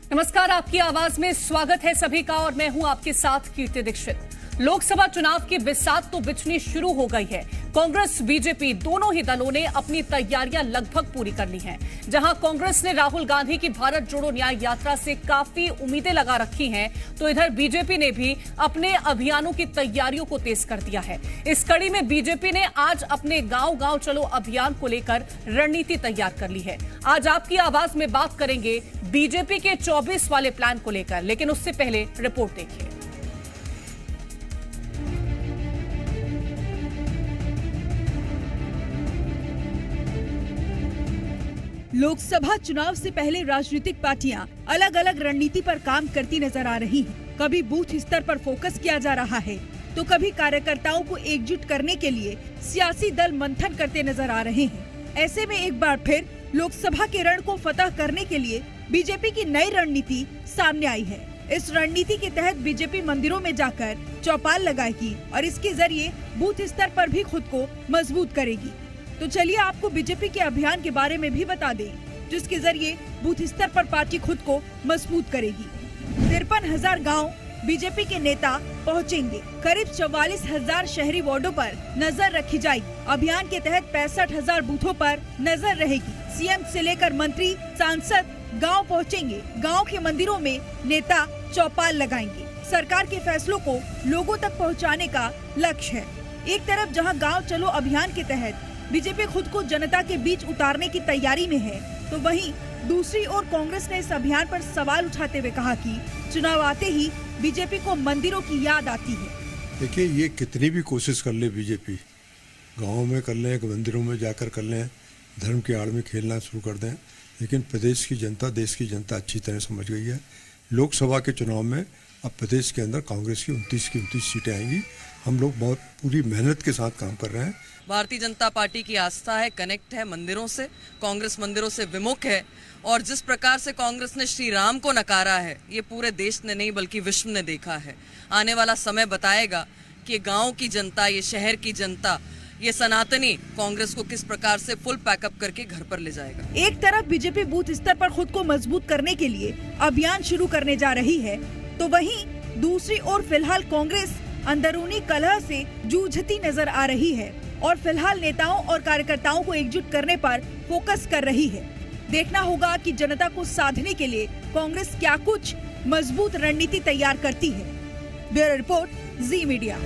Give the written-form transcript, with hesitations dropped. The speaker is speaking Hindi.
नमस्कार, आपकी आवाज में स्वागत है सभी का और मैं हूं आपके साथ कीर्ति दीक्षित। लोकसभा चुनाव की बिसात तो बिछनी शुरू हो गई है। कांग्रेस बीजेपी दोनों ही दलों ने अपनी तैयारियां लगभग पूरी कर ली हैं। जहां कांग्रेस ने राहुल गांधी की भारत जोड़ो न्याय यात्रा से काफी उम्मीदें लगा रखी हैं, तो इधर बीजेपी ने भी अपने अभियानों की तैयारियों को तेज कर दिया है। इस कड़ी में बीजेपी ने आज अपने गांव गांव चलो अभियान को लेकर रणनीति तैयार कर ली है। आज आपकी आवाज में बात करेंगे बीजेपी के 24 वाले प्लान को लेकर, लेकिन उससे पहले रिपोर्ट देखिए। लोकसभा चुनाव से पहले राजनीतिक पार्टियां अलग अलग रणनीति पर काम करती नजर आ रही हैं। कभी बूथ स्तर पर फोकस किया जा रहा है, तो कभी कार्यकर्ताओं को एकजुट करने के लिए सियासी दल मंथन करते नजर आ रहे हैं। ऐसे में एक बार फिर लोकसभा के रण को फतह करने के लिए बीजेपी की नई रणनीति सामने आई है। इस रणनीति के तहत बीजेपी मंदिरों में जाकर चौपाल लगाएगी और इसके जरिए बूथ स्तर पर भी खुद को मजबूत करेगी। तो चलिए आपको बीजेपी के अभियान के बारे में भी बता दें, जिसके जरिए बूथ स्तर पर पार्टी खुद को मजबूत करेगी। 53,000 गाँव बीजेपी के नेता पहुंचेंगे। करीब 44,000 शहरी वार्डों पर नजर रखी जाएगी। अभियान के तहत 65,000 बूथों पर नजर रहेगी। सीएम से लेकर मंत्री, सांसद गांव पहुंचेंगे। गांव के मंदिरों में नेता चौपाल लगाएंगे। सरकार के फैसलों को लोगों तक पहुंचाने का लक्ष्य है। एक तरफ जहां गांव चलो अभियान के तहत बीजेपी खुद को जनता के बीच उतारने की तैयारी में है, तो वहीं दूसरी ओर कांग्रेस ने इस अभियान पर सवाल उठाते हुए कहा कि चुनाव आते ही बीजेपी को मंदिरों की याद आती है। देखिए, ये कितनी भी कोशिश कर ले बीजेपी, गाँव में कर लें, मंदिरों में जाकर कर लें, धर्म की आड़ में खेलना शुरू कर दें, लेकिन प्रदेश की जनता, देश की जनता अच्छी तरह समझ गई है। लोकसभा के चुनाव में अब प्रदेश के अंदर कांग्रेस की 29 सीटें आएंगी। हम लोग बहुत पूरी मेहनत के साथ काम कर रहे हैं। भारतीय जनता पार्टी की आस्था है, कनेक्ट है मंदिरों से। कांग्रेस मंदिरों से विमुख है और जिस प्रकार से कांग्रेस ने श्री राम को नकारा है, ये पूरे देश ने नहीं बल्कि विश्व ने देखा है। आने वाला समय बताएगा कि गांव की जनता, ये शहर की जनता, ये सनातनी कांग्रेस को किस प्रकार से फुल पैकअप करके घर पर ले जाएगा। एक तरफ बीजेपी बूथ स्तर पर खुद को मजबूत करने के लिए अभियान शुरू करने जा रही है, तो वहीं दूसरी ओर फिलहाल कांग्रेस अंदरूनी कलह से जूझती नजर आ रही है और फिलहाल नेताओं और कार्यकर्ताओं को एकजुट करने पर फोकस कर रही है। देखना होगा कि जनता को साधने के लिए कांग्रेस क्या कुछ मजबूत रणनीति तैयार करती है। ब्यूरो रिपोर्ट, जी मीडिया।